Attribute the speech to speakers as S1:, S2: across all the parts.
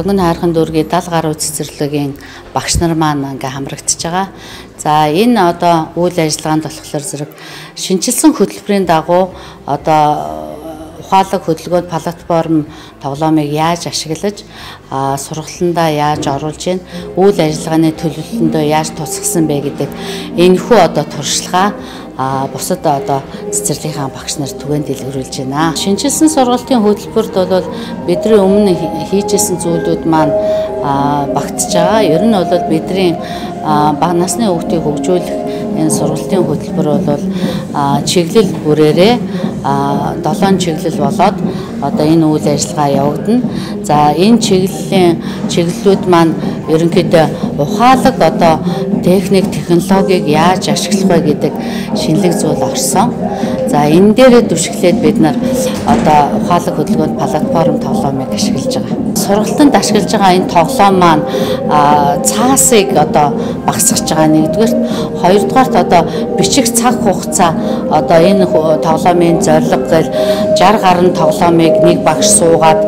S1: Шогон хайрхан дүүргийн 70 гаруй цэцэрлэгийн багш нар маань ингээ хамрагдчихж байгаа. За энэ одоо үйл ажиллагаанд болохоор зэрэг шинжилсэн хөтөлбөрийн дагуу одоо ухаалаг хөдөлгөөнд платформ тоглоомыг яаж ашиглаж сургалтандаа яаж оруулж ийн үйл ажиллагааны төлөвлөлтөндөө яаж тусгасан бэ гэдэг энэхүү одоо туршлагаа бусад одоо цэцэрлэгийн багш нар түгээн дэлгэрүүлж байна. Шинжилсэн сургалтын хөтөлбөрт бол бидний өмнө хийжсэн зүйлүүд маань багтж байгаа. Ер нь бол бидний бага насны хүүхдийг хөгжүүлэх энэ сургалтын хөтөлбөр бол чиглэл бүрээрээ 7 чиглэл болоод одоо энэ үйл ажиллагаа явагдана. За энэ чиглэлүүд маань ерөнхийдөө ухаалаг одоо техник технологиг яаж ашиглах вэ гэдэг шинэлэг зүйл орсон. За энэ дээрээ түшиглээд бид нар одоо ухаалаг хөдөлгөөнд платформ тоглоомыг ашиглаж байгаа. Сургалтанд ашиглаж байгаа энэ тоглоом маань цаасыг одоо багасгаж байгаа нэгдүгээр, хоёрдугаарт одоо бичих цаг хугацаа одоо энэ тоглоомын зорилго гэл 60 гаруй тоглоомыг нэг багш суугаад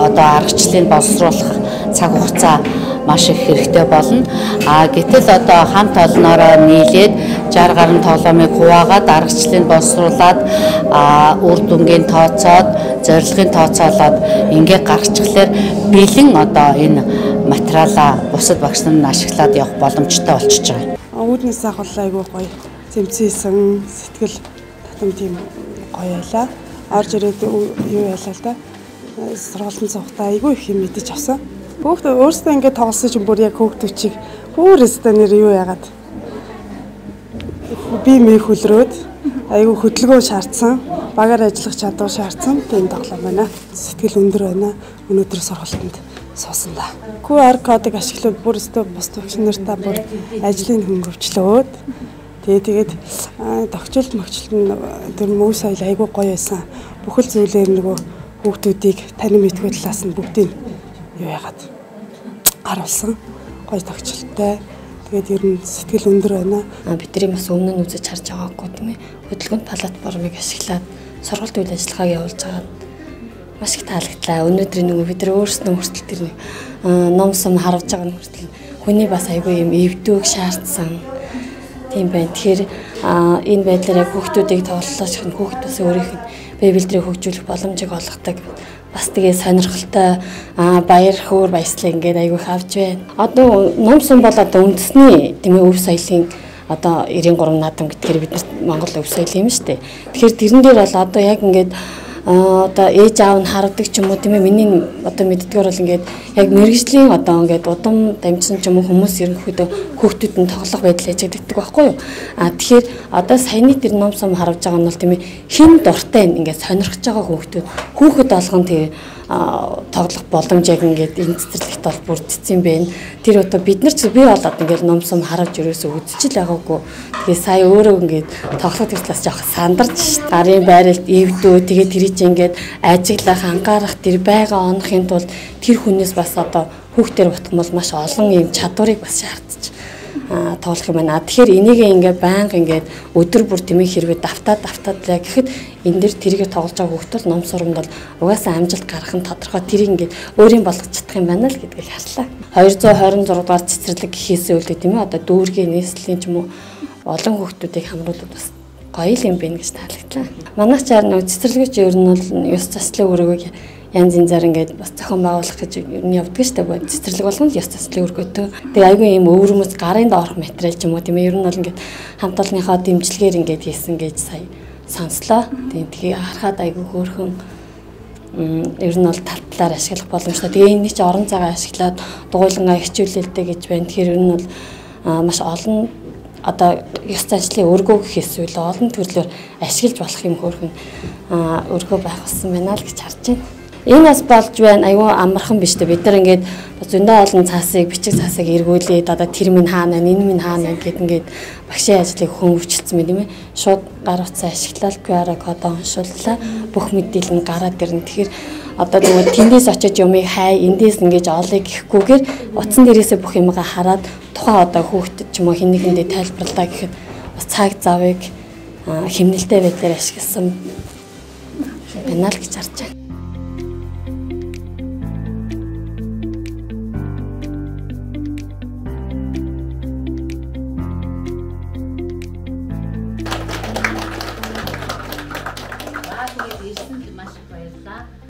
S1: одоо аргачлалыг боловсруулах цаг хугацаа маш их хэрэгтэй болно. Гэтэл одоо хамт олноороо нийлээд 60 гаруй тоглоомыг хуваагаад аргачлалыг боловсруулад үр дүнгийн тооцоод зорилгын тооцоолоод ингээ гаргачихлаар бэлэн одоо энэ материалаа бусад багш нар нь ашиглаад явах боломжтой болчихж байгаа.
S2: Үүднээс ахвал айгүй гоё зэмцээсэн сэтгэл татам тийм гоё байлаа. Орж ирээд юу ялаа л да. Сургалтын цогтой айгүй их юм мэдэж авсан. Хүүхдээ өөрсдөө ингээд тоглосон чинь бүр яг хүүхдүүчийг өөрөөсөө нэр юу яагаад би мэх хөлрөөд айгүй хөдөлгөөн шаардсан, багаар ажиллах чадвар шаардсан тийм тоглоом байна. Сэтгэл өндөр байна. Өнөөдөр сургалтанд суусан да. QR кодыг ашиглаад бүрөөсөө бус багш нартаа бүр ажлыг хөнгөвчлөөд тэгээд тогтчлт мөгчлөлт нь тэр мөв соёл айгүй гоё байсан. Бүхэл зүйлээр нөгөө хүүхдүүдийг танин мэдгүй талаас нь бүгдийг юу яагаад харуулсан гоё тогтчлттай. Тэгээд ер нь сэтгэл өндөр байна.
S3: Бидний бас өмнө нь үзэж харж байгаагүй тийм ээ. Хөдөлгөөнд платформыг ашиглаад сургалт үйл ажиллагааг явуулж байгаа маш их таалагдлаа. Өнөөдөр нөгөө бид нар өөрсдөө хүртэл тэр нэг ном сум харуулж байгаа нь хүртэл хүний бас айгүй юм эвдүүг шаардсан тийм байна. Тэгэхээр энэ байдлаар яг хүүхдүүдийг тоглоулж хин хүүхд бас өөрийнх нь бие бэлтрийг хөгжүүлэх боломжийг олгодог. Бас тэгээ сонирхолтой баяр хөөр баясгалыг ингээд айгүйх авч байна. Одоо ном сум бол одоо үндэсний тийм ээ өв соёлын одоо 93 наадам гэдгээр бид нар Монгол өв соёл юм шүү дээ. Тэгэхээр тэрэн дээр бол одоо яг ингээд одоо ээж аав нь хардаг ч юм уу тийм ээ миний одоо мэддгээр бол ингээд яг мэрэгжлийн одоо ингээд удам дамжсан ч юм уу хүмүүс ерөнхийдөө хүүхдүүд нь тоглох байдал ажигддаг байхгүй юу. Тэгэхээр одоо саяны тэр ном сум харуулж байгаа нь бол тийм ээ хин дуртай ингээд сонирхож байгаа хүүхэд болгон тэр тоглох боломжийг ингээд энэ цэцэрлэгт бол бүрдсэн байна. Тэр одоо бид нар ч би болоод ингээд ном сум харуулж ерөөсөө үзчихэл байгаагүй. Тэгээ сая өөрөө ингээд тоглох төслөөс жоох сандарч гарын байралд эвдөө тэгээ тэр чинь ингээд ажиглах анхаарах тэр байгаа онохын тулд тэр хүнээс бас одоо хүүхдээр утгамал маш олон юм чадварыг бас шаардчих тоглох юм байна. Тэгэхээр энийг ингээд байнга ингээд өдөр бүр тэмээ хэрвээ давтаад лаа гэхэд энэ дэр тэрийг тоглож байгаа хүүхдүүд ном сурамд бол угаасаа амжилт гарах нь тодорхой. Тэрийг ингээд өөрийн болгож чадах юм байна л гэдгийг харлаа. 226 дугаар цэцэрлэг гэхээсээ үлдээ тийм ээ одоо дүүргийн нийслэлийн ч юм уу олон хүүхдүүдийг хамруулад бас гоё юм байна гэж таалагдлаа. Манайх чаар нэг цэцэрлэгч ер нь бол ёс заслын өрөөгөө янз янзаар ингээд бас зохион байгуулах гэж ер нь явдаг шүү дээ. Цэцэрлэг болгоно ёс заслын өргөдөө. Тэгээ айгүй юм өвөрмөс гарын доорх материал ч юм уу тийм ээ ер нь бол ингээд хамт олонныхоо дэмжлэгээр ингээд хийсэн гэж сая сонслоо. Тэгээ харахад айгүй хөөрхөн ер нь бол талаар ашиглах боломжтой. Тэгээ энэ чинь орон цагаа ашиглаад дугуйлангаа хичүүлэлтэй гэж байна. Тэгэхээр ер нь бол маш олон одоо ёс заншлын өргөө гэхээс үл олон төрлөөр ашиглаж болох юм хөөрхөн өргөө байх болсон байна л гэж харж байна. Энэ бас болж байна аюу амархан биш дээ. Бид нар ингээд зөндөө олон цаасыг бичих цаасыг эргүүлээд одоо тэр минь хаана энэ минь хаана гэд ингээд багшийн ажлыг хөнгөвчлсэн мэт юм ээ. Шууд гар утсаа ашиглаад QR кодоо уншууллаа. Бүх мэдээлэл нь гараад ирнэ. Тэгэхээр одоо нөгөө тэндээс очиж юмыг хай эндээс ингэж олъё гэхгүйгээр утсан дээрээсээ бүх юмгаа хараад тухайн одоо хүүхдэд ч юм уу хин нэгэндээ тайлбарлаа гэхэд бас цаг завыг хэмнэлтэй байдлаар ашигласан байна л гэж харж байна.